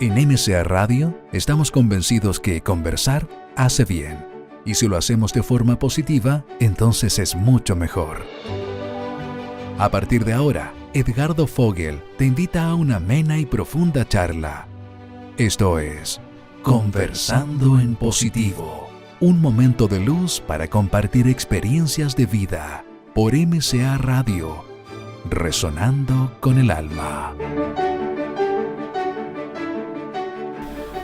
En MCA Radio estamos convencidos que conversar hace bien. Y si lo hacemos de forma positiva, entonces es mucho mejor. A partir de ahora, Edgardo Fogel te invita a una amena y profunda charla. Esto es Conversando en Positivo. Un momento de luz para compartir experiencias de vida por MCA Radio. Resonando con el alma.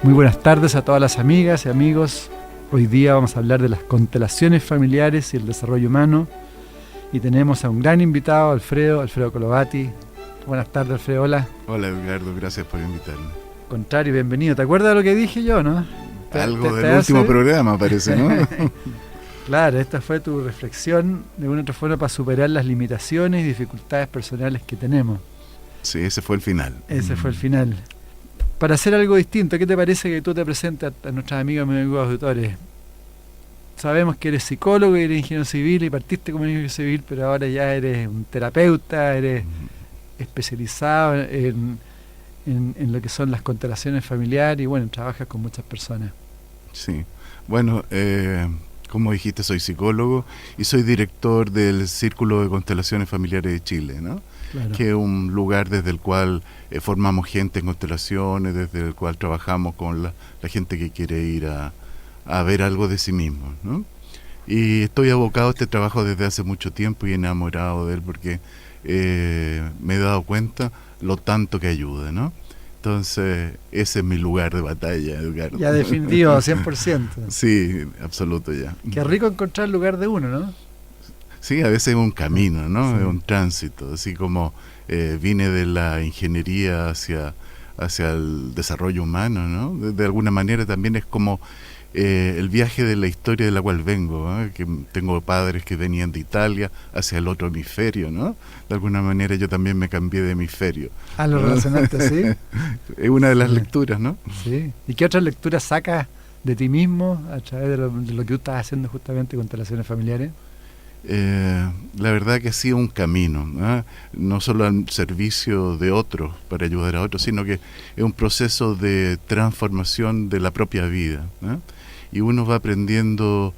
Muy buenas tardes a todas las amigas y amigos. Hoy día vamos a hablar de las constelaciones familiares y el desarrollo humano. Y tenemos a un gran invitado, Alfredo Colovati. Buenas tardes, Alfredo, hola. Hola, Edgardo, gracias por invitarme. Contrario, bienvenido. ¿Te acuerdas de lo que dije yo, no? Algo del último programa, parece, ¿no? Claro, esta fue tu reflexión de una otra forma para superar las limitaciones y dificultades personales que tenemos. Sí, ese fue el final. Ese fue el final. Para hacer algo distinto, ¿qué te parece que tú te presentes a nuestras amigas y amigos auditores? Sabemos que eres psicólogo y eres ingeniero civil y partiste como ingeniero civil, pero ahora ya eres un terapeuta, eres especializado en lo que son las constelaciones familiares y bueno, trabajas con muchas personas. Sí, bueno, como dijiste, soy psicólogo y soy director del Círculo de Constelaciones Familiares de Chile, ¿no? Claro. Que es un lugar desde el cual formamos gente en constelaciones, desde el cual trabajamos con la gente que quiere ir a ver algo de sí mismo, ¿no? Y estoy abocado a este trabajo desde hace mucho tiempo y enamorado de él porque me he dado cuenta lo tanto que ayuda, ¿no? Entonces, ese es mi lugar de batalla, Edgardo. Ya definitivo, 100%. Sí, absoluto ya. Qué rico encontrar el lugar de uno, ¿no? Sí, a veces es un camino, ¿no? Sí. Es un tránsito, así como vine de la ingeniería hacia el desarrollo humano, ¿no? De alguna manera también es como el viaje de la historia de la cual vengo, ¿no? Que tengo padres que venían de Italia hacia el otro hemisferio, ¿no? De alguna manera yo también me cambié de hemisferio. Ah, lo relacionaste, ¿sí? Es una de las lecturas, ¿no? Sí. ¿Y qué otras lecturas sacas de ti mismo a través de lo que tú estás haciendo justamente con constelaciones familiares? La verdad que ha sido un camino, ¿no? No solo al servicio de otros, para ayudar a otros, sino que es un proceso de transformación de la propia vida, ¿no? Y uno va aprendiendo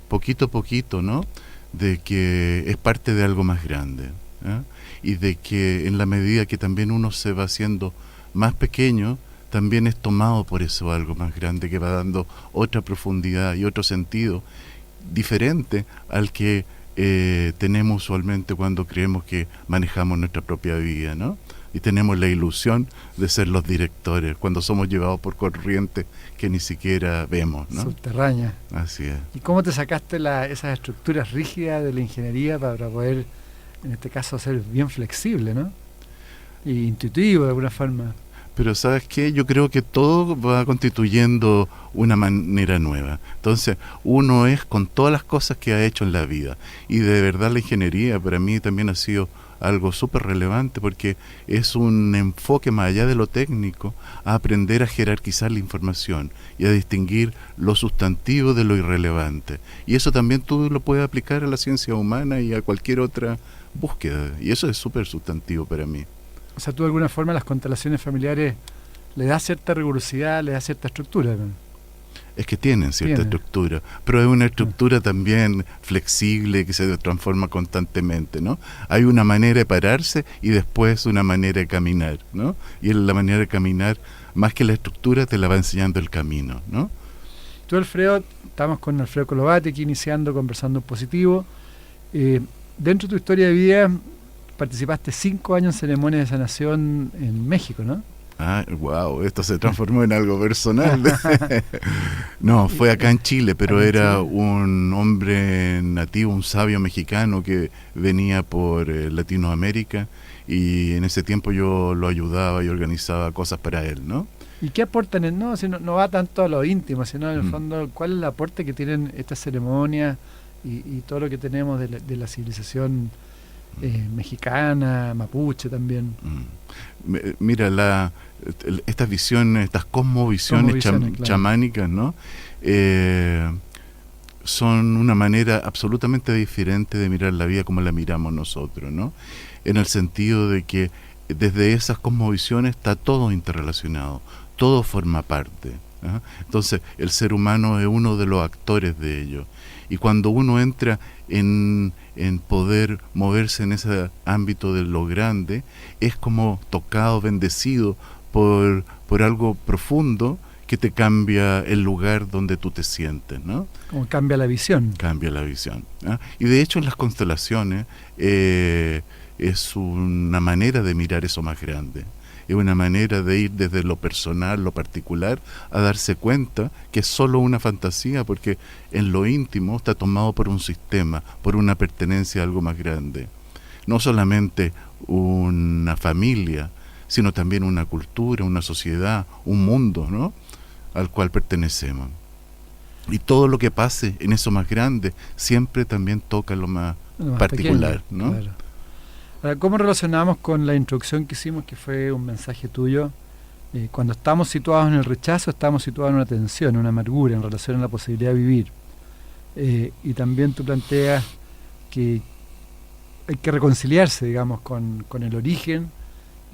poquito a poquito, ¿no? De que es parte de algo más grande, ¿no? Y de que en la medida que también uno se va haciendo más pequeño, también es tomado por eso algo más grande que va dando otra profundidad y otro sentido diferente al que tenemos usualmente cuando creemos que manejamos nuestra propia vida, ¿no? Y tenemos la ilusión de ser los directores cuando somos llevados por corrientes que ni siquiera vemos, ¿no? Subterránea. Así es. ¿Y cómo te sacaste esas estructuras rígidas de la ingeniería para poder, en este caso, ser bien flexible, ¿no? Y intuitivo de alguna forma? Pero ¿sabes qué? Yo creo que todo va constituyendo una manera nueva. Entonces, uno es con todas las cosas que ha hecho en la vida. Y de verdad la ingeniería para mí también ha sido algo súper relevante porque es un enfoque más allá de lo técnico a aprender a jerarquizar la información y a distinguir lo sustantivo de lo irrelevante. Y eso también tú lo puedes aplicar a la ciencia humana y a cualquier otra búsqueda. Y eso es súper sustantivo para mí. O sea, tú de alguna forma las constelaciones familiares le das cierta rigurosidad, le das cierta estructura, ¿no? Es que tienen cierta estructura, pero es una estructura también flexible que se transforma constantemente, ¿no? Hay una manera de pararse y después una manera de caminar, ¿no? Y la manera de caminar, más que la estructura, te la va enseñando el camino, ¿no? Tú, Alfredo, estamos con Alfredo Colovati aquí iniciando, conversando en positivo. Dentro de tu historia de vida participaste 5 años en ceremonias de sanación en México, ¿no? Ah, wow, esto se transformó en algo personal. No, fue acá en Chile, pero era un hombre nativo, un sabio mexicano que venía por Latinoamérica y en ese tiempo yo lo ayudaba y organizaba cosas para él, ¿no? ¿Y qué aportan? No va tanto a lo íntimo, sino en el fondo, ¿cuál es el aporte que tienen estas ceremonias y todo lo que tenemos de la civilización mexicana, mapuche también? Mira, estas visiones, estas cosmovisiones claro, chamánicas, ¿no? Son una manera absolutamente diferente de mirar la vida como la miramos nosotros, ¿no? En el sentido de que desde esas cosmovisiones está todo interrelacionado, todo forma parte. Entonces el ser humano es uno de los actores de ello, y cuando uno entra en poder moverse en ese ámbito de lo grande, es como tocado, bendecido por algo profundo que te cambia el lugar donde tú te sientes, ¿no? Como cambia la visión. Cambia la visión. Y de hecho en las constelaciones es una manera de mirar eso más grande. Es una manera de ir desde lo personal, lo particular, a darse cuenta que es solo una fantasía, porque en lo íntimo está tomado por un sistema, por una pertenencia a algo más grande. No solamente una familia, sino también una cultura, una sociedad, un mundo, ¿no?, al cual pertenecemos. Y todo lo que pase en eso más grande siempre también toca lo más particular, pequeño, ¿no? Claro. Ahora, ¿cómo relacionamos con la introducción que hicimos, que fue un mensaje tuyo? Cuando estamos situados en el rechazo, estamos situados en una tensión, una amargura en relación a la posibilidad de vivir. Y también tú planteas que hay que reconciliarse, digamos, con el origen,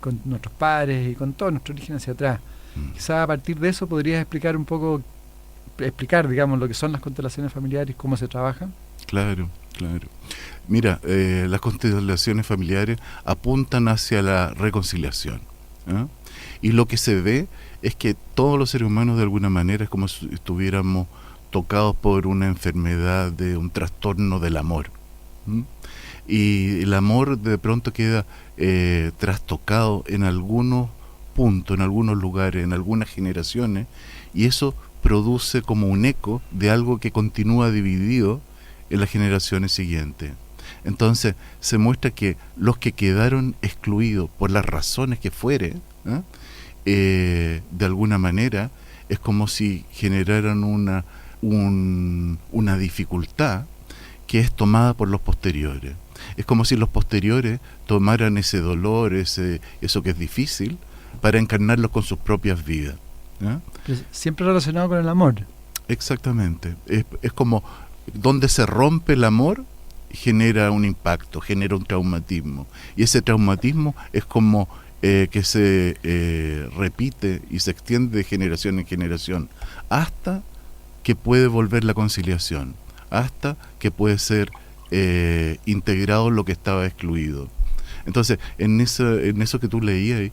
con nuestros padres y con todo nuestro origen hacia atrás. Quizás a partir de eso podrías explicar, digamos, lo que son las constelaciones familiares, cómo se trabajan. Claro, claro. Mira, las constelaciones familiares apuntan hacia la reconciliación, ¿eh? Y lo que se ve es que todos los seres humanos de alguna manera es como si estuviéramos tocados por una enfermedad de un trastorno del amor, ¿eh? Y el amor de pronto queda trastocado en algunos puntos, en algunos lugares, en algunas generaciones, y eso produce como un eco de algo que continúa dividido en las generaciones siguientes. Entonces se muestra que los que quedaron excluidos por las razones que fuere, de alguna manera es como si generaran una dificultad que es tomada por los posteriores. Es como si los posteriores tomaran ese dolor, eso que es difícil, para encarnarlo con sus propias vidas, ¿eh? Siempre relacionado con el amor. Exactamente. Es como donde se rompe el amor, genera un impacto, genera un traumatismo. Y ese traumatismo es como que se repite y se extiende de generación en generación, hasta que puede volver la conciliación, hasta que puede ser integrado lo que estaba excluido. Entonces, en eso que tú leías,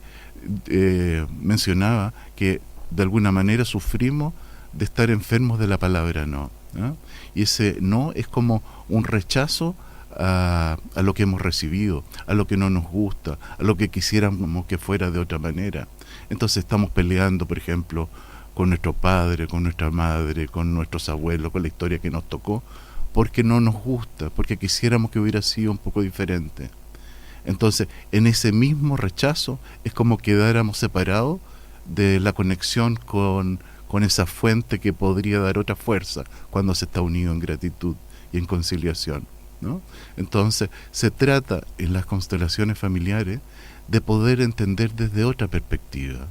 mencionaba que de alguna manera sufrimos de estar enfermos de la palabra no, ¿eh? Y ese no es como un rechazo a lo que hemos recibido, a lo que no nos gusta, a lo que quisiéramos que fuera de otra manera. Entonces estamos peleando, por ejemplo, con nuestro padre, con nuestra madre, con nuestros abuelos, con la historia que nos tocó, porque no nos gusta, porque quisiéramos que hubiera sido un poco diferente. Entonces, en ese mismo rechazo es como quedáramos separados de la conexión con esa fuente que podría dar otra fuerza cuando se está unido en gratitud y en conciliación, ¿no? Entonces, se trata en las constelaciones familiares de poder entender desde otra perspectiva.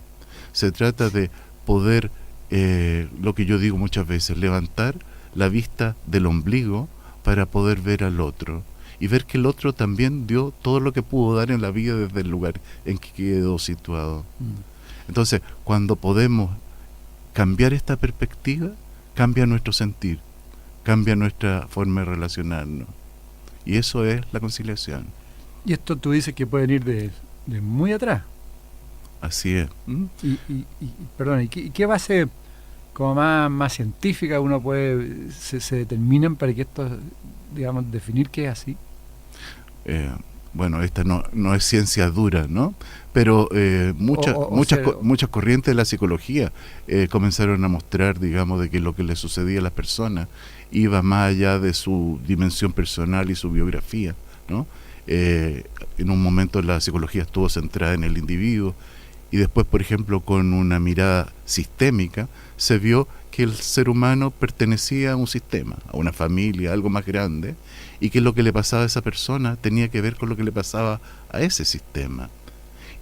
Se trata de poder, lo que yo digo muchas veces, levantar la vista del ombligo para poder ver al otro, y ver que el otro también dio todo lo que pudo dar en la vida desde el lugar en que quedó situado. Entonces, cuando podemos cambiar esta perspectiva, cambia nuestro sentir, cambia nuestra forma de relacionarnos, y eso es la conciliación. Y esto tú dices que pueden ir de muy atrás. Así es. Perdón, ¿y qué base como más científica uno puede se determinan para que esto, digamos, definir qué es así? Bueno, esta no es ciencia dura, ¿no? Pero muchas corrientes de la psicología comenzaron a mostrar, digamos, de que lo que le sucedía a las personas iba más allá de su dimensión personal y su biografía, ¿no? En un momento la psicología estuvo centrada en el individuo, y después, por ejemplo, con una mirada sistémica, se vio que el ser humano pertenecía a un sistema, a una familia, a algo más grande, y que lo que le pasaba a esa persona tenía que ver con lo que le pasaba a ese sistema.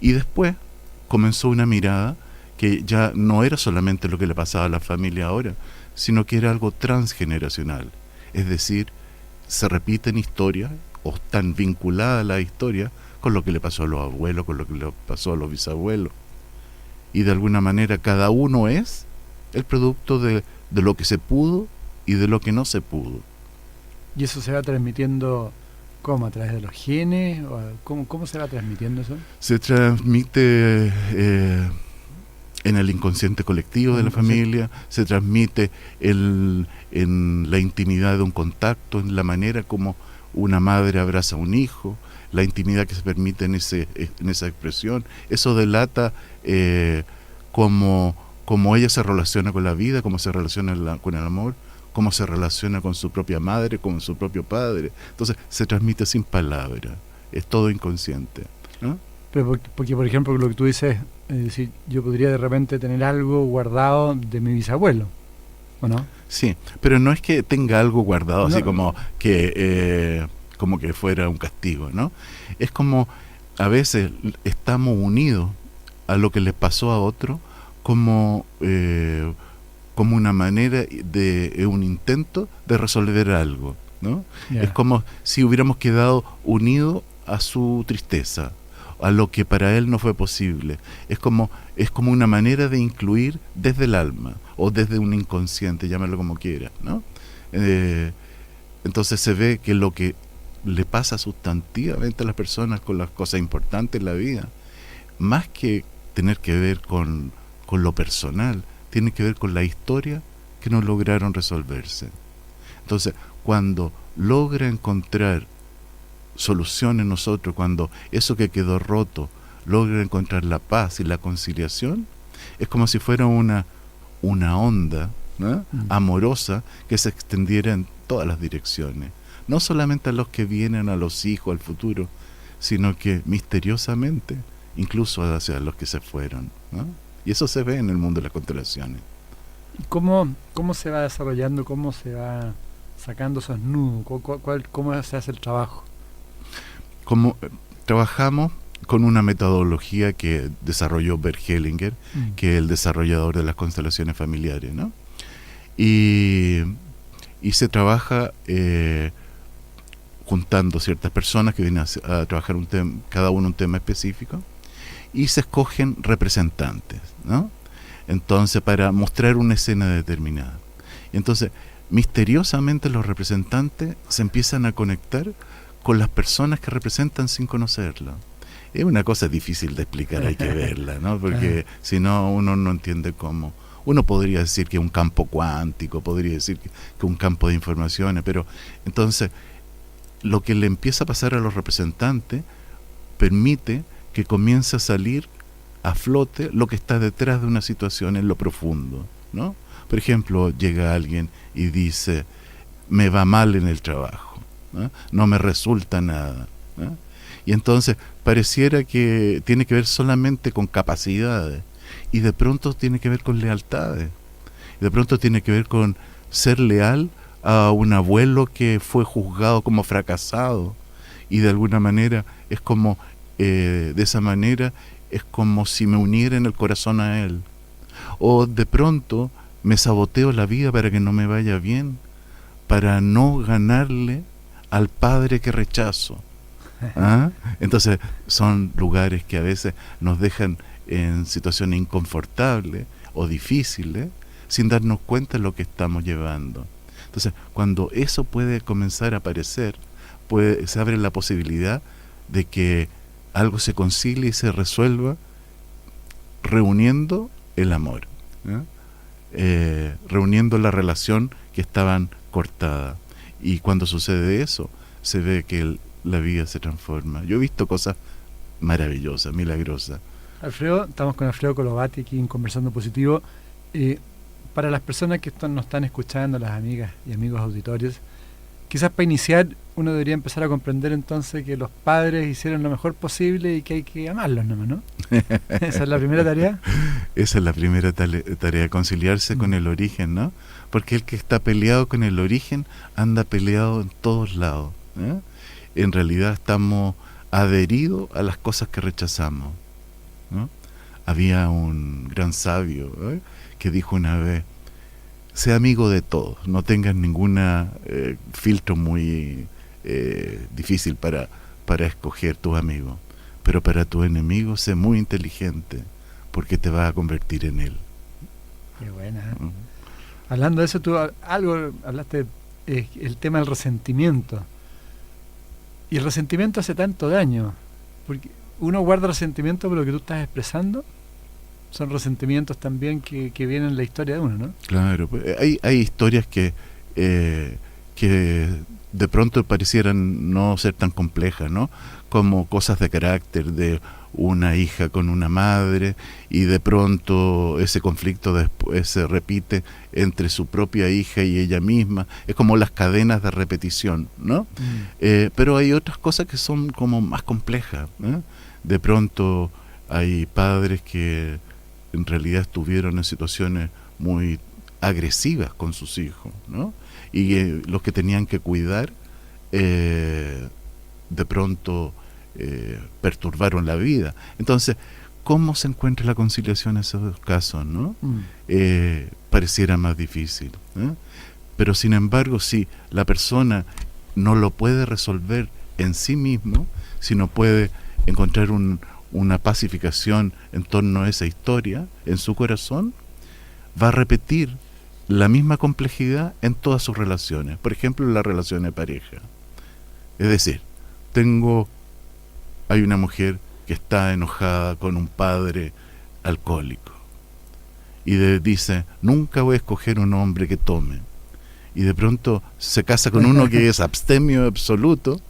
Y después comenzó una mirada que ya no era solamente lo que le pasaba a la familia ahora, sino que era algo transgeneracional. Es decir, se repiten historias, o están vinculadas a la historia con lo que le pasó a los abuelos, con lo que le pasó a los bisabuelos. Y de alguna manera cada uno es el producto de lo que se pudo y de lo que no se pudo. ¿Y eso se va transmitiendo cómo? ¿A través de los genes? ¿O cómo se va transmitiendo eso? Se transmite en el inconsciente colectivo de la familia, se transmite en la intimidad de un contacto, en la manera como una madre abraza a un hijo, la intimidad que se permite en esa expresión. Eso delata cómo ella se relaciona con la vida, cómo se relaciona con el amor, cómo se relaciona con su propia madre, con su propio padre. Entonces se transmite sin palabras, es todo inconsciente, ¿no? Pero porque, por ejemplo, lo que tú dices, es decir, yo podría de repente tener algo guardado de mi bisabuelo, ¿o no? Sí, pero no es que tenga algo guardado, No. así como que fuera un castigo, ¿no? Es como a veces estamos unidos a lo que le pasó a otro como una manera de un intento de resolver algo, ¿no? Yeah. Es como si hubiéramos quedado unidos a su tristeza, a lo que para él no fue posible. Es como una manera de incluir desde el alma o desde un inconsciente, llámalo como quiera, ¿no? Entonces se ve que lo que le pasa sustantivamente a las personas con las cosas importantes en la vida, más que tener que ver con lo personal, tiene que ver con la historia que no lograron resolverse. Entonces, cuando logra encontrar solución en nosotros, cuando eso que quedó roto logra encontrar la paz y la conciliación, es como si fuera una onda, ¿no? Amorosa que se extendiera en todas las direcciones, no solamente a los que vienen, a los hijos, al futuro, sino que misteriosamente incluso hacia los que se fueron, ¿no? Y eso se ve en el mundo de las constelaciones. ¿Cómo se va desarrollando, cómo se va sacando esos nudos? ¿Cómo se hace el trabajo? Como trabajamos con una metodología que desarrolló Bert Hellinger, que es el desarrollador de las constelaciones familiares, ¿no? Y se trabaja juntando ciertas personas que vienen a trabajar cada uno un tema específico, y se escogen representantes, ¿no? Entonces, para mostrar una escena determinada. Entonces, misteriosamente los representantes se empiezan a conectar con las personas que representan sin conocerlo. Es una cosa difícil de explicar, hay que verla, ¿no? Porque si no, uno no entiende cómo. Uno podría decir que es un campo cuántico, podría decir que un campo de informaciones, pero entonces lo que le empieza a pasar a los representantes permite que comience a salir a flote lo que está detrás de una situación en lo profundo, ¿no? Por ejemplo, llega alguien y dice, me va mal en el trabajo, ¿no? No me resulta nada, ¿no? Y entonces pareciera que tiene que ver solamente con capacidades, y de pronto tiene que ver con lealtades, y de pronto tiene que ver con ser leal a un abuelo que fue juzgado como fracasado, y de alguna manera es como de esa manera es como si me uniera en el corazón a él. O de pronto me saboteo la vida para que no me vaya bien, para no ganarle al padre que rechazo. ¿Ah? Entonces son lugares que a veces nos dejan en situaciones inconfortables o difíciles sin darnos cuenta de lo que estamos llevando. Entonces, cuando eso puede comenzar a aparecer, se abre la posibilidad de que algo se concilie y se resuelva reuniendo el amor, ¿no? Reuniendo la relación que estaban cortada. Y cuando sucede eso, se ve que la vida se transforma. Yo he visto cosas maravillosas, milagrosas. Alfredo, estamos con Alfredo Colovati aquí en Conversando Positivo. Para las personas que nos están escuchando, las amigas y amigos auditorios, quizás para iniciar uno debería empezar a comprender entonces que los padres hicieron lo mejor posible y que hay que amarlos nomás, ¿no? ¿Esa es la primera tarea? Esa es la primera tarea, conciliarse con el origen, ¿no? Porque el que está peleado con el origen anda peleado en todos lados, ¿eh? En realidad estamos adheridos a las cosas que rechazamos, ¿no? Había un gran sabio, ¿eh?, que dijo una vez, sea amigo de todos, no tengas ninguna filtro muy difícil para escoger tus amigos, pero para tu enemigo sé muy inteligente, porque te vas a convertir en él. Qué buena, ¿eh? Hablando de eso, tú hablaste el tema del resentimiento. Y el resentimiento hace tanto daño, porque uno guarda resentimiento por lo que tú estás expresando. Son resentimientos también que vienen en la historia de uno, ¿no? Claro, hay historias que de pronto parecieran no ser tan complejas, ¿no? Como cosas de carácter de una hija con una madre, y de pronto ese conflicto después se repite entre su propia hija y ella misma. Es como las cadenas de repetición, ¿no? Pero hay otras cosas que son como más complejas, ¿eh? De pronto hay padres que en realidad estuvieron en situaciones muy agresivas con sus hijos, ¿no? Y los que tenían que cuidar de pronto perturbaron la vida. Entonces, ¿cómo se encuentra la conciliación en esos casos, no? Pareciera más difícil, ¿eh? Pero sin embargo, si la persona no lo puede resolver en sí mismo, si no puede encontrar una pacificación en torno a esa historia en su corazón, va a repetir la misma complejidad en todas sus relaciones. Por ejemplo, en la relación de pareja. Es decir, hay una mujer que está enojada con un padre alcohólico y dice, nunca voy a escoger un hombre que tome, y de pronto se casa con uno que es abstemio absoluto,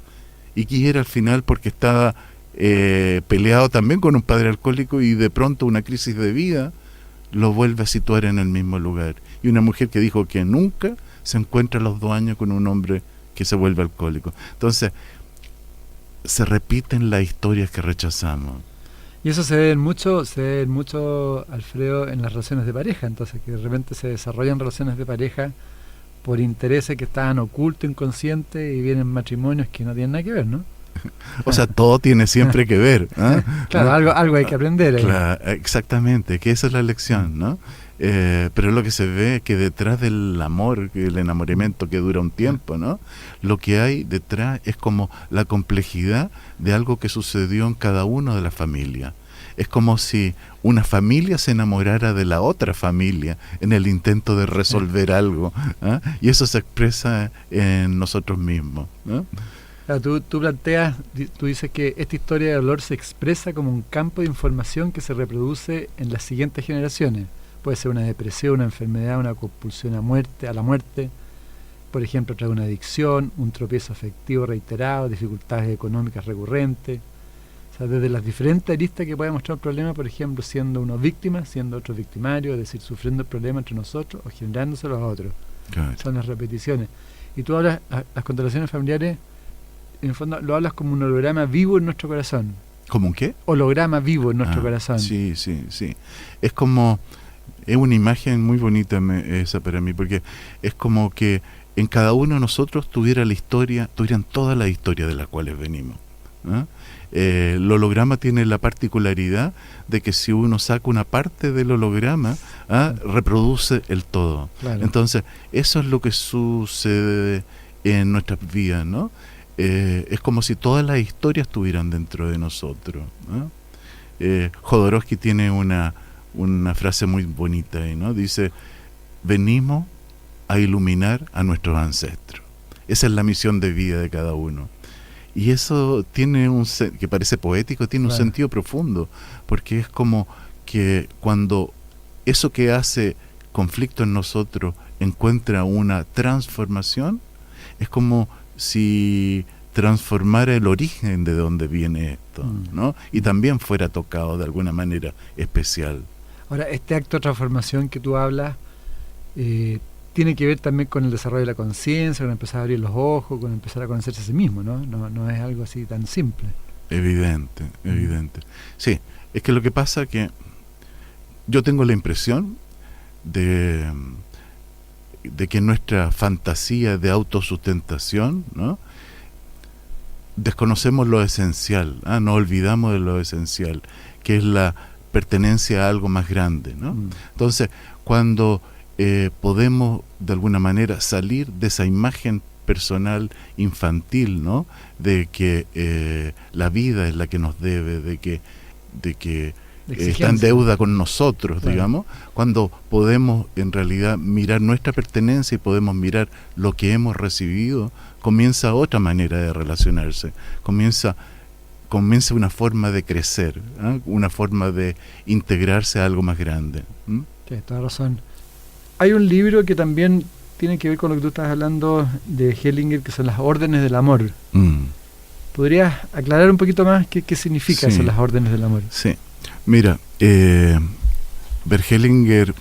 y quiere al final, porque estaba peleado también con un padre alcohólico, y de pronto una crisis de vida lo vuelve a situar en el mismo lugar. Y una mujer que dijo que nunca se encuentra a los 2 años con un hombre que se vuelve alcohólico. Entonces se repiten las historias que rechazamos. Y eso se ve mucho, Alfredo, en las relaciones de pareja. Entonces, que de repente se desarrollan relaciones de pareja por intereses que estaban ocultos, inconscientes, y vienen matrimonios que no tienen nada que ver, ¿no? O sea, todo tiene siempre que ver, ¿eh? Claro, ¿no? algo hay que aprender ahí. Claro, exactamente, que esa es la lección, ¿no? Pero lo que se ve es que detrás del amor, el enamoramiento que dura un tiempo, ¿no? Lo que hay detrás es como la complejidad de algo que sucedió en cada uno de las familias. Es como si una familia se enamorara de la otra familia en el intento de resolver algo, ¿eh? Y eso se expresa en nosotros mismos, ¿no? Claro, tú dices que esta historia de dolor se expresa como un campo de información que se reproduce en las siguientes generaciones. Puede ser una depresión, una enfermedad, una compulsión a la muerte, por ejemplo, a través de una adicción, un tropiezo afectivo reiterado, dificultades económicas recurrentes. O sea, desde las diferentes aristas que puede mostrar un problema, por ejemplo, siendo uno víctima, siendo otro victimario, es decir, sufriendo el problema entre nosotros o generándoselo a otros. Claro. Son las repeticiones. Y tú hablas, las constelaciones familiares, en el fondo, lo hablas como un holograma vivo en nuestro corazón. ¿Cómo un qué? Holograma vivo en nuestro corazón. Sí. Es una imagen muy bonita esa para mí, porque es como que en cada uno de nosotros tuvieran toda la historia de las cuales venimos, ¿no? El holograma tiene la particularidad de que si uno saca una parte del holograma, reproduce el todo. Claro. Entonces, eso es lo que sucede en nuestras vidas, ¿no? Es como si todas las historias estuvieran dentro de nosotros, ¿no? Jodorowsky tiene una frase muy bonita ahí, ¿no? Dice, venimos a iluminar a nuestros ancestros. Esa es la misión de vida de cada uno. Y eso tiene que parece poético, tiene un sentido profundo, porque es como que cuando eso que hace conflicto en nosotros encuentra una transformación, es como si transformara el origen de donde viene esto, ¿no? Y también fuera tocado de alguna manera especial. Ahora, este acto de transformación que tú hablas tiene que ver también con el desarrollo de la conciencia, con empezar a abrir los ojos, con empezar a conocerse a sí mismo, ¿no? No es algo así tan simple. Evidente. Sí, es que lo que pasa es que yo tengo la impresión de que nuestra fantasía de autosustentación, ¿no? Desconocemos lo esencial, nos olvidamos de lo esencial, que es la pertenencia a algo más grande, ¿no? Entonces, cuando podemos de alguna manera salir de esa imagen personal infantil, ¿no? De que la vida es la que nos debe, de que está en deuda con nosotros, claro, digamos, cuando podemos en realidad mirar nuestra pertenencia y podemos mirar lo que hemos recibido, comienza otra manera de relacionarse, comienza una forma de crecer, ¿eh? Una forma de integrarse a algo más grande. Tienes toda razón. Hay un libro que también tiene que ver con lo que tú estás hablando de Hellinger, que son las órdenes del amor. ¿Podrías aclarar un poquito más qué significa eso, las órdenes del amor? Sí. Mira, Bert Hellinger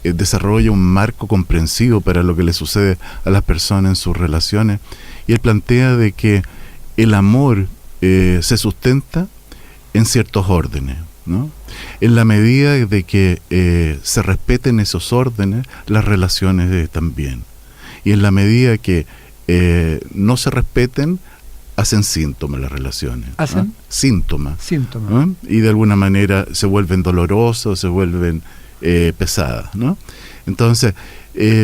desarrolla un marco comprensivo para lo que le sucede a las personas en sus relaciones, y él plantea de que el amor se sustenta en ciertos órdenes, ¿no? En la medida de que se respeten esos órdenes, las relaciones también. Y en la medida que no se respeten, hacen síntomas las relaciones. ¿Hacen? Síntomas. Síntomas. Y de alguna manera se vuelven dolorosos, se vuelven pesadas, ¿no? Entonces,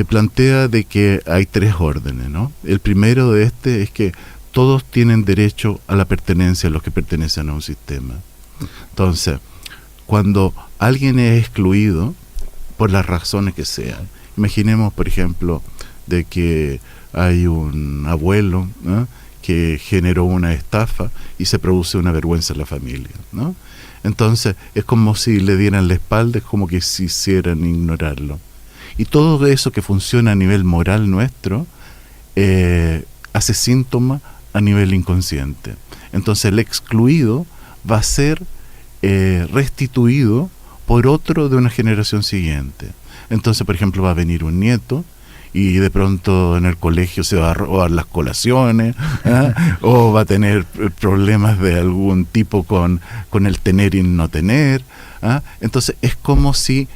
plantea de que hay 3 órdenes, ¿no? El primero de es que todos tienen derecho a la pertenencia, los que pertenecen a un sistema. Entonces, cuando alguien es excluido, por las razones que sean, imaginemos, por ejemplo, de que hay un abuelo, ¿no?, que generó una estafa y se produce una vergüenza en la familia, ¿no? Entonces es como si le dieran la espalda, es como que si hicieran ignorarlo. Y todo eso que funciona a nivel moral nuestro hace síntoma a nivel inconsciente. Entonces el excluido va a ser restituido por otro de una generación siguiente. Entonces, por ejemplo, va a venir un nieto y de pronto en el colegio se va a robar las colaciones, ¿eh? O va a tener problemas de algún tipo con el tener y no tener, ¿eh? Entonces es como si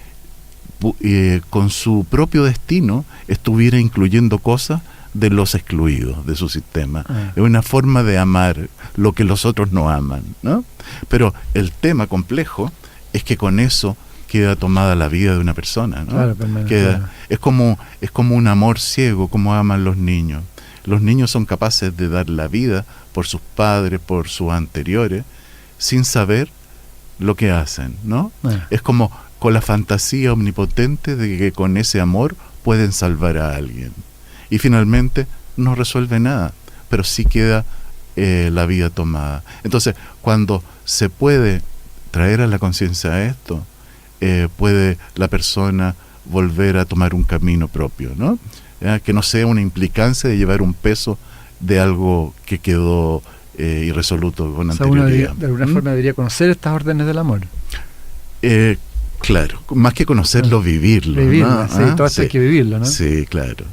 con su propio destino estuviera incluyendo cosas de los excluidos de su sistema. Es una forma de amar lo que los otros no aman, ¿no? Pero el tema complejo es que con eso queda tomada la vida de una persona, ¿no? Claro, claro. Es como un amor ciego, como aman los niños. Los niños son capaces de dar la vida por sus padres, por sus anteriores, sin saber lo que hacen, ¿no? Es como con la fantasía omnipotente de que con ese amor pueden salvar a alguien. Y finalmente no resuelve nada, pero sí queda la vida tomada. Entonces, cuando se puede traer a la conciencia esto, puede la persona volver a tomar un camino propio, ¿no? Que no sea una implicancia de llevar un peso de algo que quedó irresoluto con anterioridad. De alguna forma debería conocer estas órdenes del amor. Claro, más que conocerlo, vivirlo. Vivirlo, ¿no? Sí, todo esto hay que vivirlo, ¿no? Sí, claro.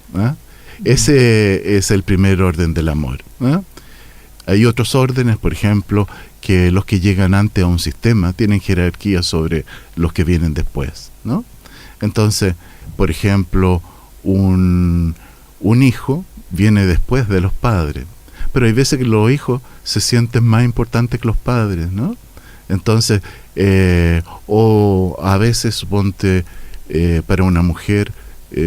Ese es el primer orden del amor. Hay otros órdenes, por ejemplo, que los que llegan antes a un sistema tienen jerarquía sobre los que vienen después, ¿no? Entonces, por ejemplo, un hijo viene después de los padres, pero hay veces que los hijos se sienten más importantes que los padres, ¿no? Entonces, o a veces, suponte, para una mujer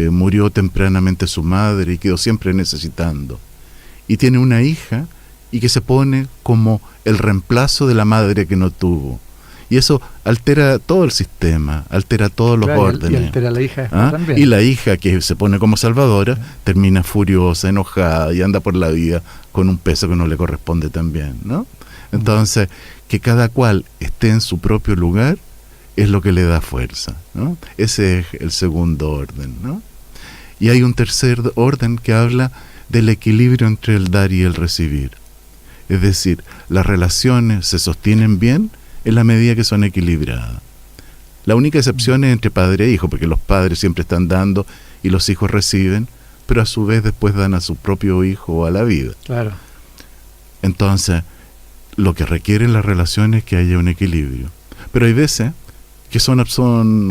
murió tempranamente su madre y quedó siempre necesitando, y tiene una hija y que se pone como el reemplazo de la madre que no tuvo. Y eso altera todo el sistema, altera todos los órdenes. Y altera a la hija también. Y la hija que se pone como salvadora termina furiosa, enojada y anda por la vida con un peso que no le corresponde también, ¿no? Entonces, que cada cual esté en su propio lugar es lo que le da fuerza, ¿no? Ese es el segundo orden, ¿no? Y hay un tercer orden que habla del equilibrio entre el dar y el recibir. Es decir, las relaciones se sostienen bien en la medida que son equilibradas. La única excepción es entre padre e hijo, porque los padres siempre están dando y los hijos reciben, pero a su vez después dan a su propio hijo a la vida. Claro. Entonces, lo que requieren las relaciones es que haya un equilibrio. Pero hay veces que son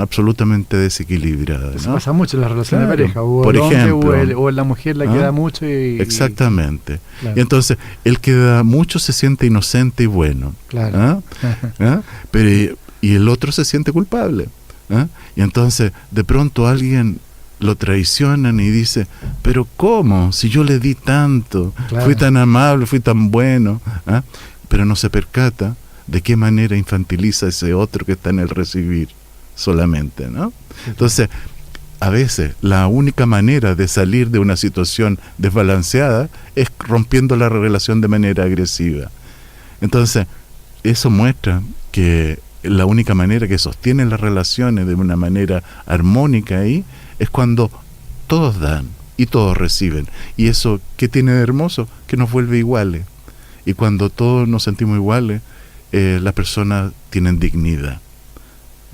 absolutamente desequilibradas, ¿no? Eso pasa mucho en las relaciones de pareja. Por ejemplo, o la mujer la que da mucho y... Exactamente. Claro. Y entonces, el que da mucho se siente inocente y bueno. Claro. Pero, y el otro se siente culpable. Y entonces, de pronto alguien lo traicionan y dice, pero ¿cómo? Si yo le di tanto, Claro. fui tan amable, fui tan bueno, ¿ah? Pero no se percata de qué manera infantiliza ese otro que está en el recibir solamente, ¿no? Entonces, a veces la única manera de salir de una situación desbalanceada es rompiendo la relación de manera agresiva. Entonces, eso muestra que la única manera que sostienen las relaciones de una manera armónica ahí es cuando todos dan y todos reciben. Y eso, ¿qué tiene de hermoso? Que nos vuelve iguales. Y cuando todos nos sentimos iguales, las personas tienen dignidad.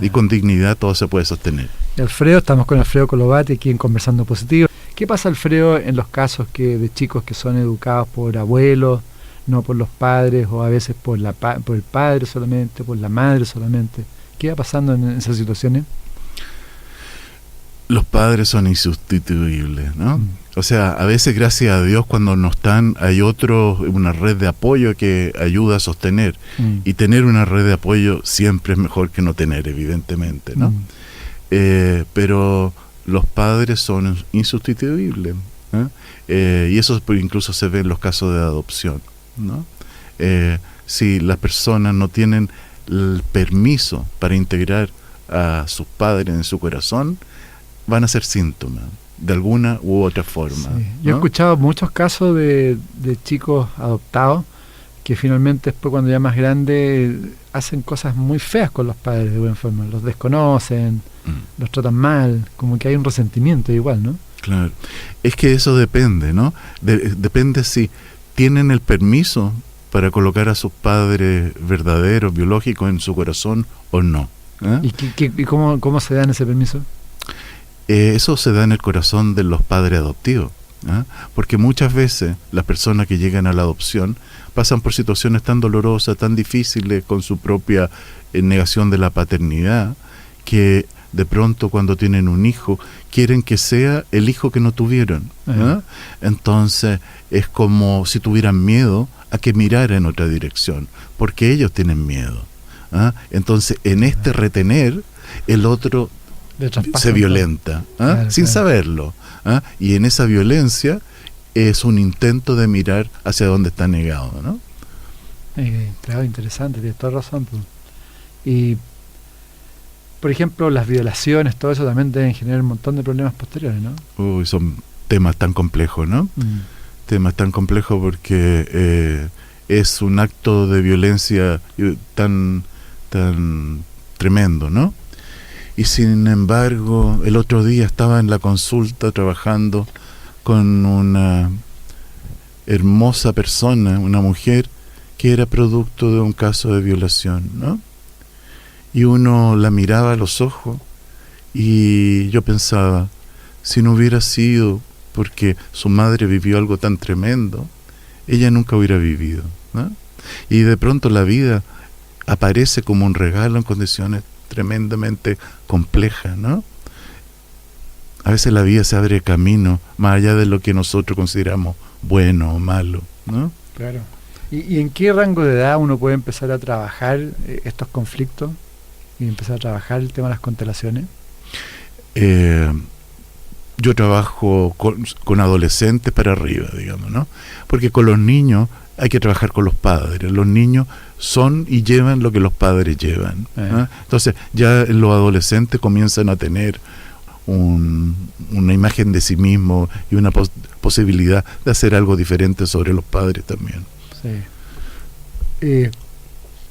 Y con dignidad todo se puede sostener. Alfredo, estamos con Alfredo Colobati aquí en Conversando Positivo. ¿Qué pasa, Alfredo, en los casos de chicos que son educados por abuelos, no por los padres, o a veces por el padre solamente, por la madre solamente? ¿Qué va pasando en esas situaciones? Los padres son insustituibles, ¿no? O sea, a veces, gracias a Dios, cuando no están, hay una red de apoyo que ayuda a sostener. Y tener una red de apoyo siempre es mejor que no tener, evidentemente, ¿no? Pero los padres son insustituibles, ¿eh? Y eso incluso se ve en los casos de adopción, ¿no? Si las personas no tienen el permiso para integrar a sus padres en su corazón, van a ser síntomas de alguna u otra forma. Sí. Yo he escuchado muchos casos de chicos adoptados que finalmente después, cuando ya más grandes, hacen cosas muy feas con los padres de buena forma, los desconocen, los tratan mal, como que hay un resentimiento igual, ¿no? Claro, es que eso depende, ¿no? Depende si tienen el permiso para colocar a sus padres verdaderos, biológicos, en su corazón o no. ¿Y cómo se dan ese permiso? Eso se da en el corazón de los padres adoptivos, porque muchas veces las personas que llegan a la adopción pasan por situaciones tan dolorosas, tan difíciles con su propia negación de la paternidad, que de pronto, cuando tienen un hijo, quieren que sea el hijo que no tuvieron. Entonces es como si tuvieran miedo a que mirara en otra dirección, porque ellos tienen miedo. Entonces, en este retener, el otro se violenta, sin saberlo, y en esa violencia es un intento de mirar hacia donde está negado, ¿no? Claro, interesante, tienes toda razón. Y, por ejemplo, las violaciones, todo eso también deben generar un montón de problemas posteriores, ¿no? Son temas tan complejos, ¿no? Temas tan complejos porque es un acto de violencia tan tremendo, ¿no? Y sin embargo, el otro día estaba en la consulta trabajando con una hermosa persona, una mujer que era producto de un caso de violación, ¿no? Y uno la miraba a los ojos y yo pensaba, si no hubiera sido porque su madre vivió algo tan tremendo, ella nunca hubiera vivido, ¿no? Y de pronto la vida aparece como un regalo en condiciones tremendamente complejas, ¿no? A veces la vida se abre camino más allá de lo que nosotros consideramos bueno o malo, ¿no? Claro. ¿Y en qué rango de edad uno puede empezar a trabajar estos conflictos y empezar a trabajar el tema de las constelaciones? Yo trabajo con adolescentes para arriba, digamos, ¿no? Porque con los niños hay que trabajar con los padres. Los niños son y llevan lo que los padres llevan, ¿no? Entonces ya los adolescentes comienzan a tener una imagen de sí mismo y una posibilidad de hacer algo diferente sobre los padres también. Sí.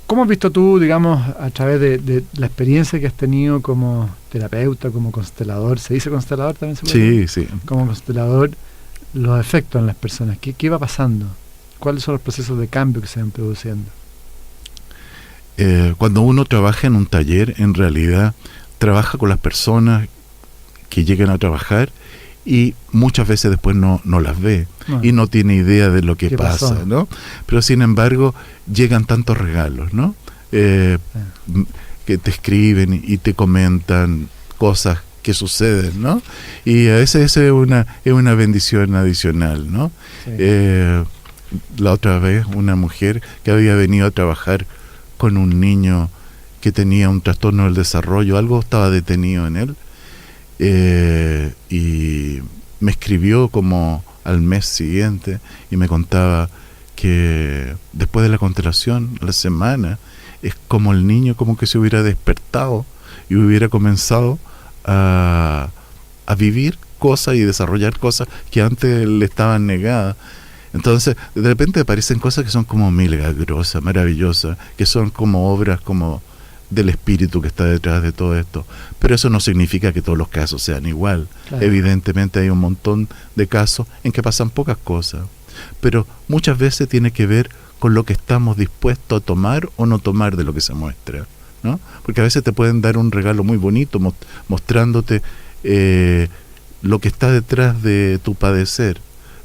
¿Cómo has visto tú, digamos, a través de la experiencia que has tenido como terapeuta, como constelador? ¿Se dice constelador también? Sí, sí. Como constelador, los efectos en las personas. ¿Qué va pasando? ¿Cuáles son los procesos de cambio que se van produciendo? Cuando uno trabaja en un taller, en realidad trabaja con las personas que llegan a trabajar y muchas veces después no las ve y no tiene idea de lo que pasa, ¿no? Pero sin embargo llegan tantos regalos, ¿no? Que te escriben y te comentan cosas que suceden, ¿no? Y a veces es una bendición adicional, ¿no? Sí. La otra vez una mujer que había venido a trabajar con un niño que tenía un trastorno del desarrollo, algo estaba detenido en él, y me escribió como al mes siguiente y me contaba que después de la constelación, la semana, es como el niño como que se hubiera despertado y hubiera comenzado a vivir cosas y desarrollar cosas que antes le estaban negadas. Entonces, de repente aparecen cosas que son como milagrosas, maravillosas, que son como obras como del espíritu que está detrás de todo esto. Pero eso no significa que todos los casos sean igual. Claro. Evidentemente hay un montón de casos en que pasan pocas cosas, pero muchas veces tiene que ver con lo que estamos dispuestos a tomar o no tomar de lo que se muestra, ¿no? Porque a veces te pueden dar un regalo muy bonito mostrándote lo que está detrás de tu padecer,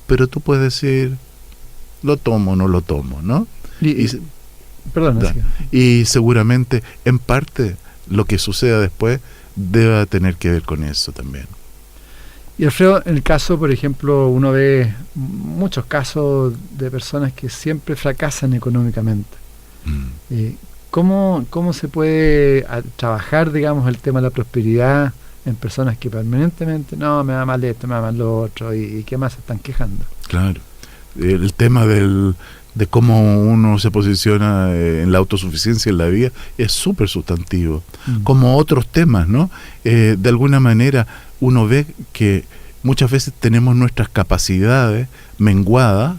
pero tú puedes decir, lo tomo o no lo tomo, ¿no? Y seguramente en parte lo que suceda después debe tener que ver con eso también. Y Alfredo, en el caso, por ejemplo, uno ve muchos casos de personas que siempre fracasan económicamente. ¿Cómo se puede trabajar, digamos, el tema de la prosperidad en personas que permanentemente, no, me va mal esto, me va mal lo otro, y qué más se están quejando? Claro, el tema de cómo uno se posiciona en la autosuficiencia en la vida es súper sustantivo, como otros temas, ¿no? De alguna manera uno ve que muchas veces tenemos nuestras capacidades menguadas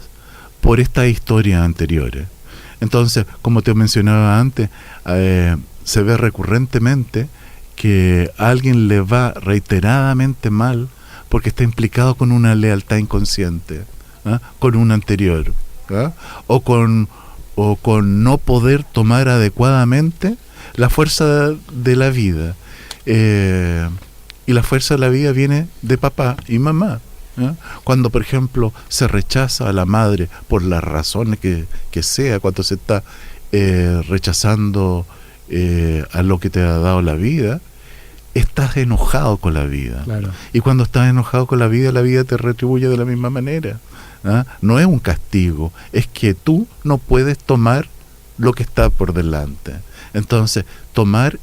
por estas historias anteriores. Entonces, como te mencionaba antes, se ve recurrentemente que a alguien le va reiteradamente mal porque está implicado con una lealtad inconsciente, ¿eh? Con un anterior, ¿eh? o con no poder tomar adecuadamente la fuerza de la vida, y la fuerza de la vida viene de papá y mamá, ¿eh? Cuando por ejemplo se rechaza a la madre por las razones que sea, cuando se está rechazando a lo que te ha dado la vida, estás enojado con la vida. Claro. Y cuando estás enojado con la vida te retribuye de la misma manera, ¿eh? No es un castigo, es que tú no puedes tomar lo que está por delante. Entonces, tomar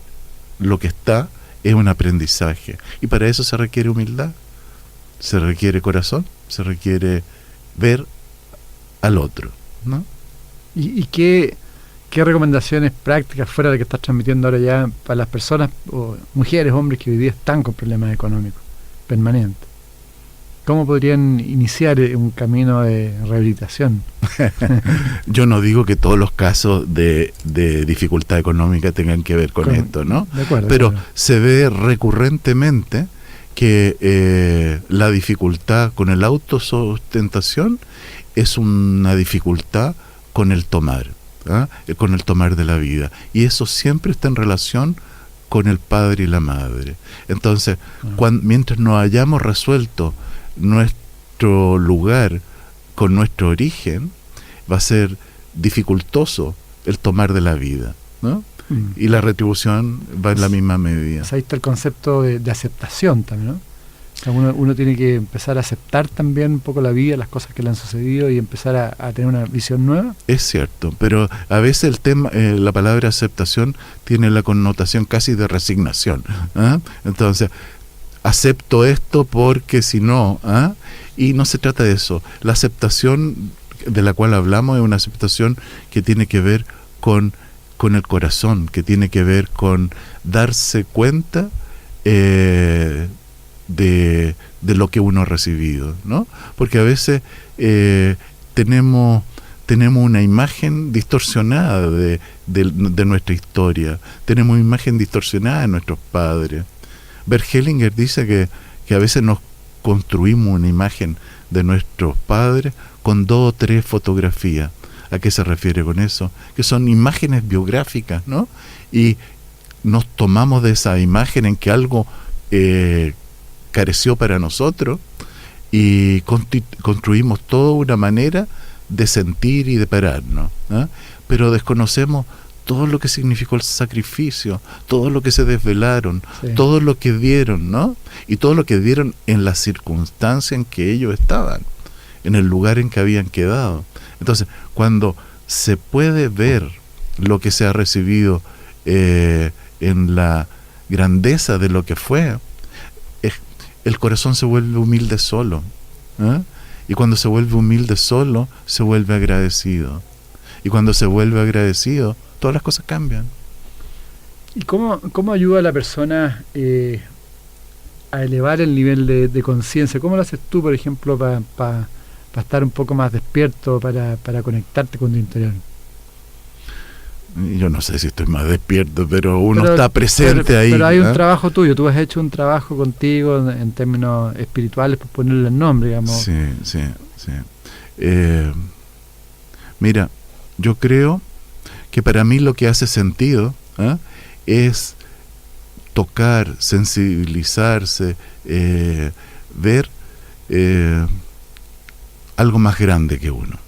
lo que está es un aprendizaje, y para eso se requiere humildad, se requiere corazón, se requiere ver al otro, ¿no? ¿Y qué recomendaciones prácticas fuera de que estás transmitiendo ahora ya para las personas, o mujeres, hombres que hoy día están con problemas económicos permanentes? ¿Cómo podrían iniciar un camino de rehabilitación? Yo no digo que todos los casos de dificultad económica tengan que ver con esto, ¿no? De acuerdo, pero claro. Se ve recurrentemente que la dificultad con el autosustentación es una dificultad con el tomar, ¿eh? Con el tomar de la vida, y eso siempre está en relación con el padre y la madre. Entonces, mientras no hayamos resuelto nuestro lugar con nuestro origen, va a ser dificultoso el tomar de la vida, ¿no? Y la retribución va en la misma medida. Ahí está el concepto de aceptación también, ¿no? O sea, uno tiene que empezar a aceptar también un poco la vida, las cosas que le han sucedido, y empezar a tener una visión nueva. Es cierto, pero a veces el tema, la palabra aceptación tiene la connotación casi de resignación, ¿eh? Entonces, acepto esto porque si no, ¿eh? Y no se trata de eso. La aceptación de la cual hablamos es una aceptación que tiene que ver con el corazón, que tiene que ver con darse cuenta de lo que uno ha recibido, ¿no? Porque a veces tenemos una imagen distorsionada de nuestra historia, tenemos una imagen distorsionada de nuestros padres. Bert Hellinger dice que a veces nos construimos una imagen de nuestros padres con 2 o 3 fotografías. ¿A qué se refiere con eso? Que son imágenes biográficas, ¿no? Y nos tomamos de esa imagen en que algo careció para nosotros, y construimos toda una manera de sentir y de pararnos, ¿eh? Pero desconocemos todo lo que significó el sacrificio, todo lo que se desvelaron, sí, todo lo que dieron, ¿no? Y todo lo que dieron en la circunstancia en que ellos estaban, en el lugar en que habían quedado. Entonces, cuando se puede ver lo que se ha recibido en la grandeza de lo que fue, es el corazón se vuelve humilde solo. Y cuando se vuelve humilde solo, se vuelve agradecido. Y cuando se vuelve agradecido, todas las cosas cambian. ¿Y cómo ayuda a la persona a elevar el nivel de conciencia? ¿Cómo lo haces tú, por ejemplo, para estar un poco más despierto, para conectarte con tu interior? Yo no sé si estoy más despierto, pero uno está presente ahí. Pero hay un trabajo tuyo, tú has hecho un trabajo contigo en términos espirituales, por ponerle el nombre, digamos. Sí. Mira, yo creo que para mí lo que hace sentido es tocar, sensibilizarse, ver algo más grande que uno.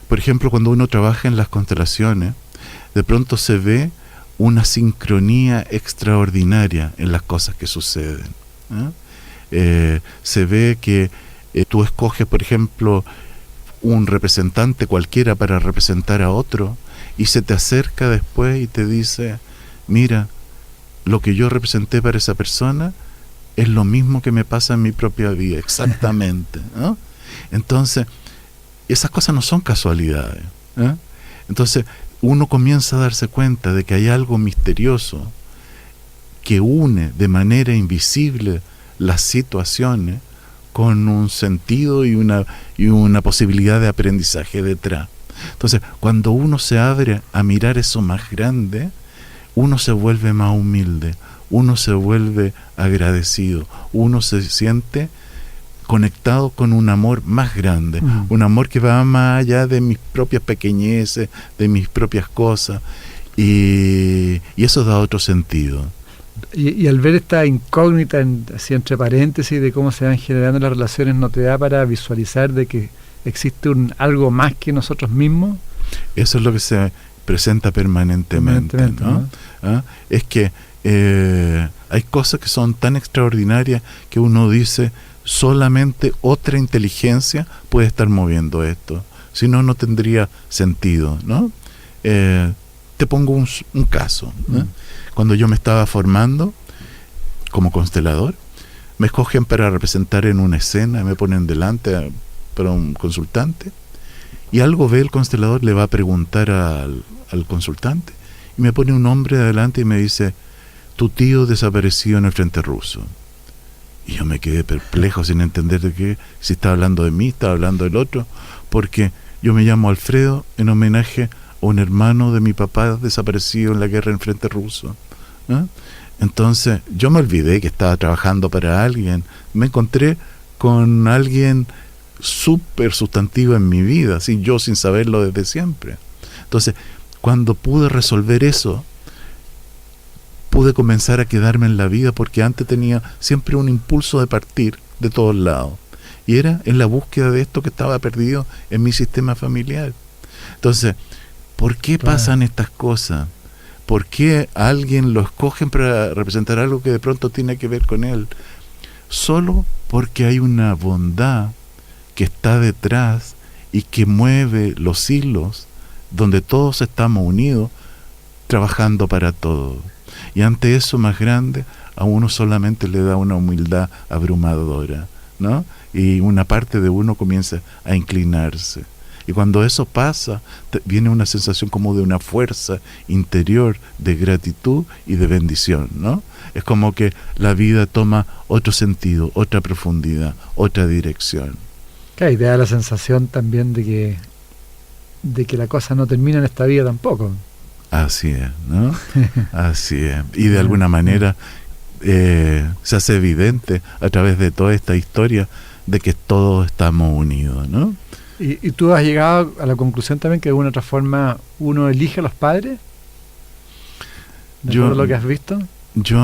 Por ejemplo, cuando uno trabaja en las constelaciones, de pronto se ve una sincronía extraordinaria en las cosas que suceden. Se ve que tú escoges, por ejemplo, un representante cualquiera para representar a otro, y se te acerca después y te dice, mira, lo que yo representé para esa persona es lo mismo que me pasa en mi propia vida, exactamente, ¿no? Entonces, esas cosas no son casualidades, Entonces, uno comienza a darse cuenta de que hay algo misterioso que une de manera invisible las situaciones con un sentido y una posibilidad de aprendizaje detrás. Entonces, cuando uno se abre a mirar eso más grande, uno se vuelve más humilde, uno se vuelve agradecido, uno se siente conectado con un amor más grande, un amor que va más allá de mis propias pequeñeces, de mis propias cosas, y eso da otro sentido. Y al ver esta incógnita, así entre paréntesis, de cómo se van generando las relaciones, ¿no te da para visualizar de que existe algo más que nosotros mismos? Eso es lo que se presenta permanentemente, ¿no? Es que hay cosas que son tan extraordinarias que uno dice, solamente otra inteligencia puede estar moviendo esto, si no, no tendría sentido, ¿no? Te pongo un caso, ¿no? Cuando yo me estaba formando como constelador, me escogen para representar en una escena, me ponen delante para un consultante, y algo ve el constelador, le va a preguntar al consultante, y me pone un hombre adelante y me dice, tu tío desapareció en el frente ruso. Y yo me quedé perplejo sin entender de qué, si estaba hablando de mí, estaba hablando del otro, porque yo me llamo Alfredo en homenaje a un hermano de mi papá desaparecido en la guerra en frente ruso. Entonces yo me olvidé que estaba trabajando para alguien, me encontré con alguien súper sustantivo en mi vida, así, yo sin saberlo desde siempre. Entonces, cuando pude resolver eso, pude comenzar a quedarme en la vida, porque antes tenía siempre un impulso de partir de todos lados, y era en la búsqueda de esto que estaba perdido en mi sistema familiar. Entonces, ¿por qué pasan estas cosas? ¿Por qué a alguien lo escogen para representar algo que de pronto tiene que ver con él? Solo porque hay una bondad que está detrás y que mueve los hilos donde todos estamos unidos trabajando para todos. Y ante eso más grande, a uno solamente le da una humildad abrumadora, ¿no? Y una parte de uno comienza a inclinarse. Y cuando eso pasa, viene una sensación como de una fuerza interior de gratitud y de bendición, ¿no? Es como que la vida toma otro sentido, otra profundidad, otra dirección. Claro, y te da la sensación también de que la cosa no termina en esta vida tampoco. Así es, ¿no? Así es. Y de alguna manera se hace evidente a través de toda esta historia de que todos estamos unidos, ¿no? ¿Y tú has llegado a la conclusión también que de alguna otra forma uno elige a los padres? ¿De todo lo que has visto? Yo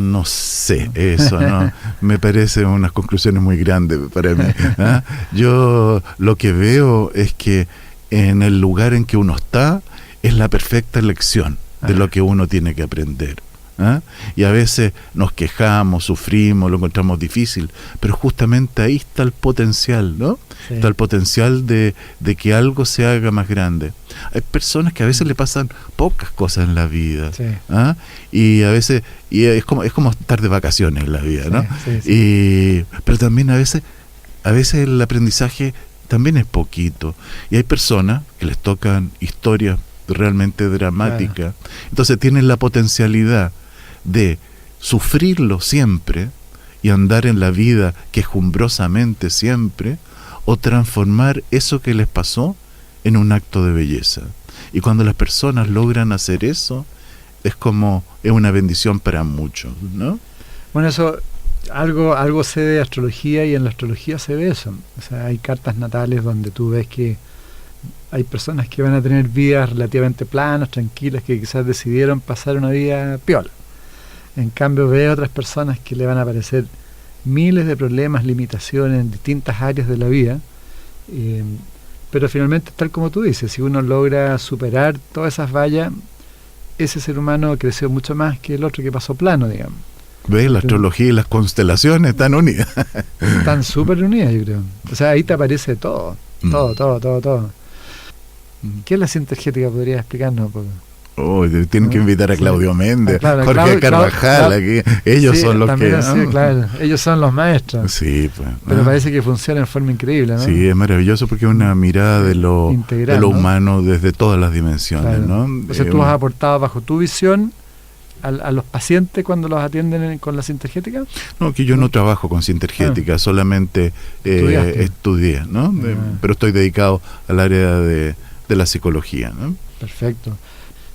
no sé eso, ¿no? Me parece unas conclusiones muy grandes para mí, ¿eh? Yo lo que veo es que en el lugar en que uno está es la perfecta elección de lo que uno tiene que aprender, ¿ah? Y a veces nos quejamos, sufrimos, lo encontramos difícil, pero justamente ahí está el potencial, ¿no? Sí. Está el potencial de que algo se haga más grande. Hay personas que a veces le pasan pocas cosas en la vida, Sí. ¿ah? Y a veces es como estar de vacaciones en la vida, ¿no? Sí, sí. Pero también a veces el aprendizaje también es poquito, y hay personas que les tocan historias realmente dramáticas, entonces tienen la potencialidad de sufrirlo siempre y andar en la vida quejumbrosamente siempre, o transformar eso que les pasó en un acto de belleza. Y cuando las personas logran hacer eso, es una bendición para muchos, ¿no? Bueno, eso, algo sé de astrología, y en la astrología se ve eso. O sea, hay cartas natales donde tú ves que hay personas que van a tener vidas relativamente planas, tranquilas, que quizás decidieron pasar una vida piola. En cambio, veo otras personas que le van a aparecer miles de problemas, limitaciones en distintas áreas de la vida, pero finalmente, tal como tú dices, si uno logra superar todas esas vallas, ese ser humano creció mucho más que el otro que pasó plano, digamos. ¿Ves? La astrología y las constelaciones están unidas. Están súper unidas, yo creo. O sea, ahí te aparece todo. Todo. ¿Qué es la sintergética? ¿Podrías explicarnos un poco? Tienen que invitar a Claudio Méndez, claro, Jorge Carvajal, aquí. Ellos sí, son los que... ¿no? Sí, claro. Ellos son los maestros. Sí, pues. Pero parece que funciona en forma increíble, ¿no? Sí, es maravilloso porque es una mirada de lo integral, de lo ¿no? humano desde todas las dimensiones, Claro. ¿no? O sea, tú has aportado bajo tu visión a los pacientes cuando los atienden con la sintergética. No, que yo no trabajo con sintergética, solamente estudié, ¿no? Pero estoy dedicado al área de la psicología, ¿no? Perfecto.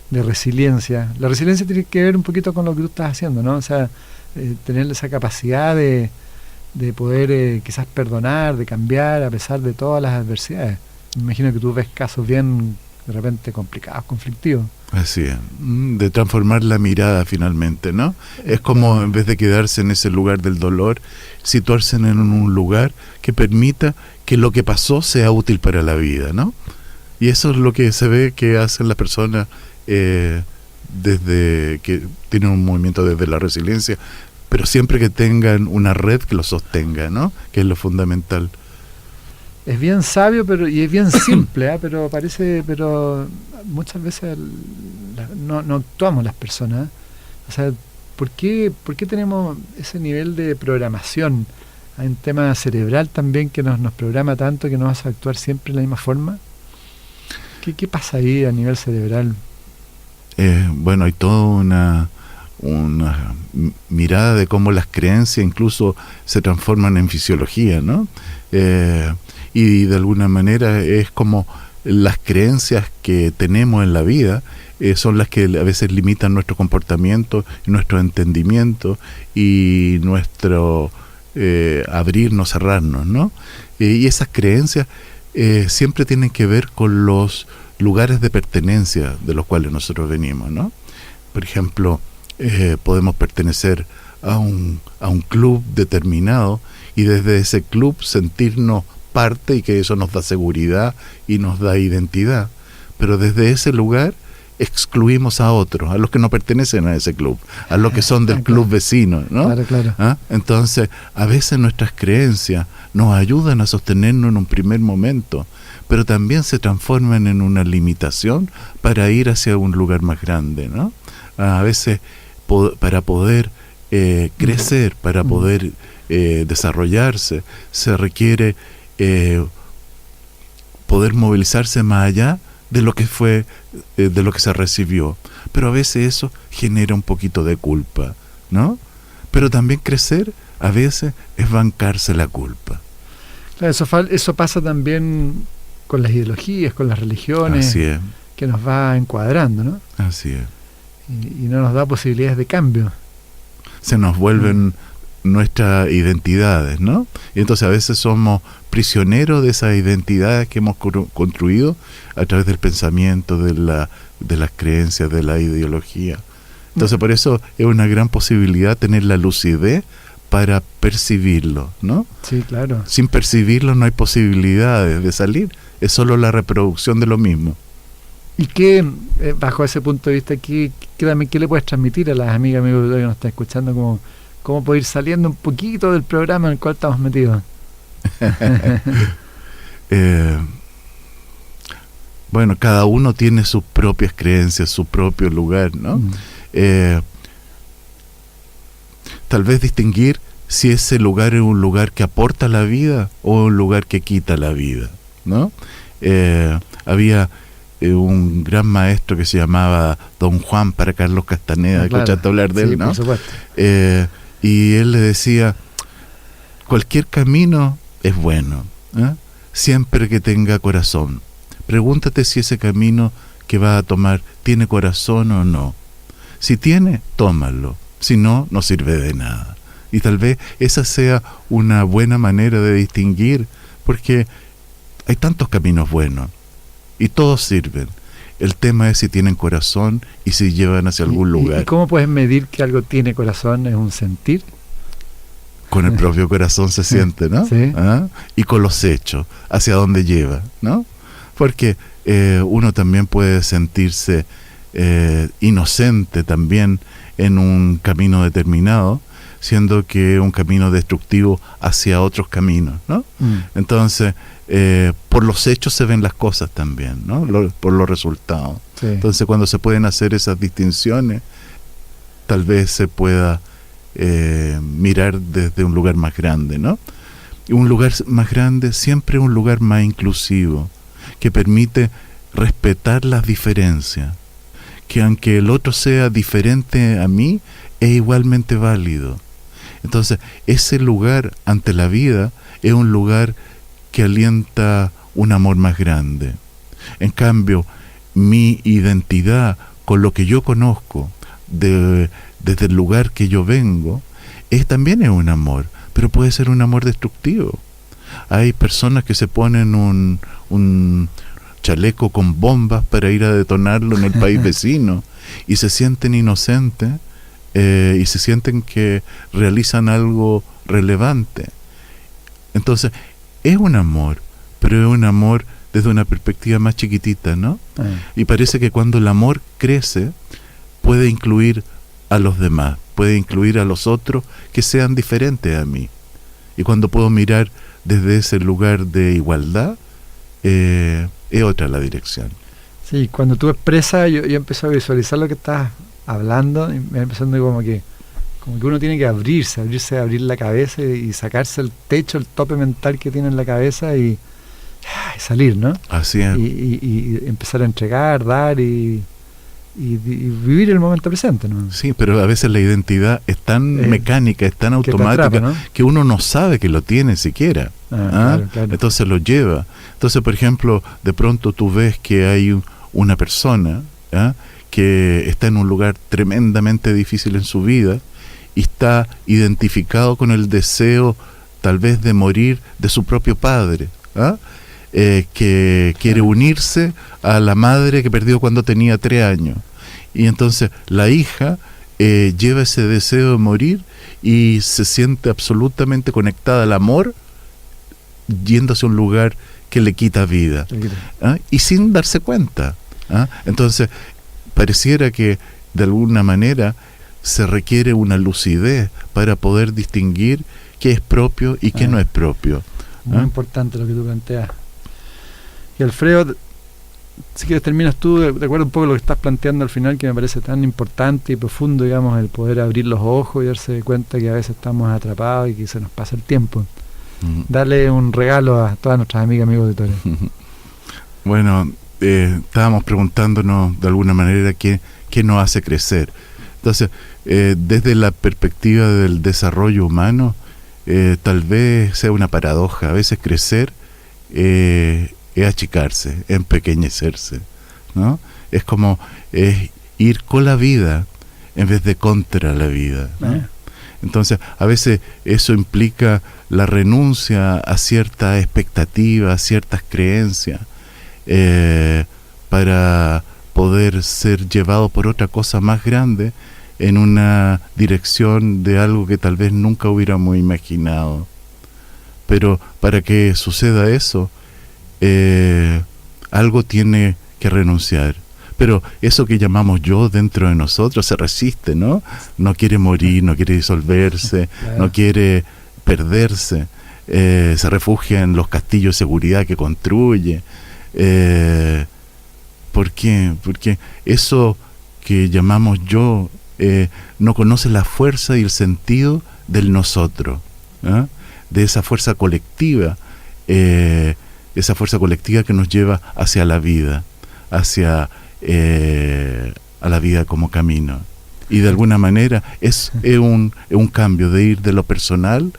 De resiliencia. La resiliencia tiene que ver un poquito con lo que tú estás haciendo, ¿no? O sea, tener esa capacidad de poder quizás perdonar, de cambiar a pesar de todas las adversidades. Me imagino que tú ves casos bien, de repente, complicados, conflictivos. Así es, de transformar la mirada finalmente, ¿no? Es como, en vez de quedarse en ese lugar del dolor, situarse en un lugar que permita que lo que pasó sea útil para la vida, ¿no? Y eso es lo que se ve que hacen las personas desde que tienen un movimiento desde la resiliencia, pero siempre que tengan una red que los sostenga, ¿no? Que es lo fundamental. Es bien sabio, y es bien simple, pero muchas veces no actuamos las personas. O sea, ¿por qué tenemos ese nivel de programación? Hay un tema cerebral también que nos programa tanto que nos hace actuar siempre de la misma forma. ¿Qué pasa ahí a nivel cerebral? Bueno, hay toda una mirada de cómo las creencias incluso se transforman en fisiología, ¿no? Y de alguna manera es como las creencias que tenemos en la vida son las que a veces limitan nuestro comportamiento, nuestro entendimiento y nuestro abrirnos, cerrarnos, ¿no? Y esas creencias siempre tienen que ver con los lugares de pertenencia de los cuales nosotros venimos, ¿no? Por ejemplo, podemos pertenecer a un club determinado y desde ese club sentirnos parte, y que eso nos da seguridad y nos da identidad, pero desde ese lugar excluimos a otros, a los que no pertenecen a ese club, a los que son del club vecino, ¿no? Claro. ¿Ah? Entonces, a veces nuestras creencias nos ayudan a sostenernos en un primer momento, pero también se transforman en una limitación para ir hacia un lugar más grande, ¿no? A veces para poder crecer, para poder desarrollarse, se requiere poder movilizarse más allá de lo que fue, de lo que se recibió. Pero a veces eso genera un poquito de culpa, ¿no? Pero también crecer a veces es bancarse la culpa. Claro, eso pasa también con las ideologías, con las religiones. Así es. Que nos va encuadrando, ¿no? Así es. Y no nos da posibilidades de cambio. Se nos vuelven nuestras identidades, ¿no? Y entonces a veces somos prisioneros de esas identidades que hemos construido a través del pensamiento, de las creencias, de la ideología. Entonces por eso es una gran posibilidad tener la lucidez para percibirlo, ¿no? Sí, claro. Sin percibirlo no hay posibilidades de salir, es solo la reproducción de lo mismo. ¿Y qué, bajo ese punto de vista, qué le puedes transmitir a las amigas, amigos que nos están escuchando? ¿Cómo puede ir saliendo un poquito del programa en el cual estamos metidos? Bueno, cada uno tiene sus propias creencias, su propio lugar, ¿no? Tal vez distinguir si ese lugar es un lugar que aporta la vida o un lugar que quita la vida, ¿no? Había un gran maestro que se llamaba Don Juan para Carlos Castaneda, claro. ¿Escuchaste hablar de él, no? Por supuesto. Y él le decía, cualquier camino es bueno, siempre que tenga corazón. Pregúntate si ese camino que vas a tomar tiene corazón o no. Si tiene, tómalo. Si no, no sirve de nada. Y tal vez esa sea una buena manera de distinguir, porque hay tantos caminos buenos y todos sirven. El tema es si tienen corazón y si llevan hacia algún lugar. ¿Y cómo puedes medir que algo tiene corazón? ¿Es un sentir? Con el propio corazón se siente, ¿no? Sí. Y con los hechos, hacia dónde lleva, ¿no? Porque uno también puede sentirse inocente también en un camino determinado, siendo que un camino destructivo hacia otros caminos, ¿no? Entonces, por los hechos se ven las cosas también, ¿no? Por los resultados. Sí. Entonces, cuando se pueden hacer esas distinciones, tal vez se pueda mirar desde un lugar más grande, ¿no? Y un lugar más grande siempre es un lugar más inclusivo, que permite respetar las diferencias, que aunque el otro sea diferente a mí, es igualmente válido. Entonces, ese lugar ante la vida es un lugar que alienta un amor más grande. En cambio, mi identidad con lo que yo conozco, desde el lugar que yo vengo, también es un amor, pero puede ser un amor destructivo. Hay personas que se ponen un chaleco con bombas para ir a detonarlo en el país vecino y se sienten inocentes y se sienten que realizan algo relevante. Entonces, es un amor, pero es un amor desde una perspectiva más chiquitita, ¿no? Y parece que cuando el amor crece, puede incluir a los demás, puede incluir a los otros que sean diferentes a mí. Y cuando puedo mirar desde ese lugar de igualdad, es otra la dirección. Sí, cuando tú expresas, yo empiezo a visualizar lo que estás hablando, y me empezando como que uno tiene que abrir la cabeza y sacarse el techo, el tope mental que tiene en la cabeza y salir, ¿no? Así es. Y empezar a entregar, dar y vivir el momento presente, ¿no? Sí, pero a veces la identidad es tan mecánica, es tan automática, atrapa, ¿no? que uno no sabe que lo tiene siquiera. Claro. Entonces lo lleva. Entonces, por ejemplo, de pronto tú ves que hay una persona que está en un lugar tremendamente difícil en su vida y está identificado con el deseo tal vez de morir de su propio padre, que quiere unirse a la madre que perdió cuando tenía 3 años. Y entonces la hija lleva ese deseo de morir y se siente absolutamente conectada al amor, yéndose a un lugar que le quita vida, y sin darse cuenta. Entonces pareciera que de alguna manera se requiere una lucidez para poder distinguir qué es propio y qué no es propio. Muy importante lo que tú planteas. Y Alfredo, si quieres terminas tú de acuerdo un poco a lo que estás planteando al final, que me parece tan importante y profundo, digamos, el poder abrir los ojos y darse cuenta que a veces estamos atrapados y que se nos pasa el tiempo. Dale un regalo a todas nuestras amigas, amigos de Tore. Bueno, estábamos preguntándonos de alguna manera qué nos hace crecer. Entonces, desde la perspectiva del desarrollo humano, tal vez sea una paradoja. A veces crecer es achicarse, empequeñecerse, ¿no? Es como ir con la vida en vez de contra la vida, ¿no? Entonces, a veces eso implica la renuncia a ciertas expectativas, a ciertas creencias, para poder ser llevado por otra cosa más grande en una dirección de algo que tal vez nunca hubiéramos imaginado. Pero para que suceda eso, algo tiene que renunciar, pero eso que llamamos yo dentro de nosotros se resiste, ¿no? No quiere morir, no quiere disolverse, Claro. no quiere perderse, se refugia en los castillos de seguridad que construye. ¿Por qué? Porque eso que llamamos yo no conoce la fuerza y el sentido del nosotros, ¿eh? De esa fuerza colectiva, esa fuerza colectiva que nos lleva hacia la vida, hacia a la vida como camino. Y de alguna manera es un cambio de ir de lo personal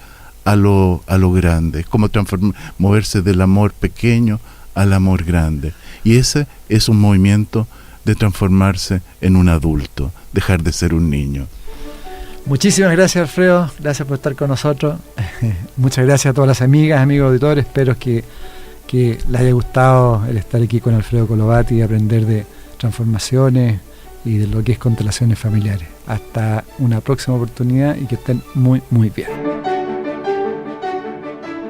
a lo grande. Es como moverse del amor pequeño al amor grande. Y ese es un movimiento de transformarse en un adulto, dejar de ser un niño. Muchísimas gracias, Alfredo, gracias por estar con nosotros. Muchas gracias a todas las amigas, amigos auditores. Espero que les haya gustado el estar aquí con Alfredo Colovati y aprender de transformaciones y de lo que es constelaciones familiares. Hasta una próxima oportunidad y que estén muy, muy bien.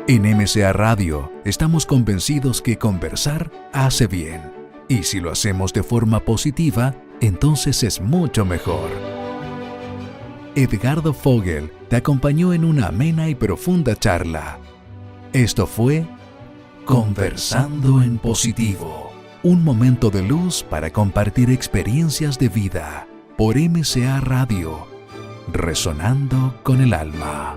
En MCA Radio estamos convencidos que conversar hace bien. Y si lo hacemos de forma positiva, entonces es mucho mejor. Edgardo Fogel te acompañó en una amena y profunda charla. Esto fue Conversando en Positivo, un momento de luz para compartir experiencias de vida por MCA Radio, resonando con el alma.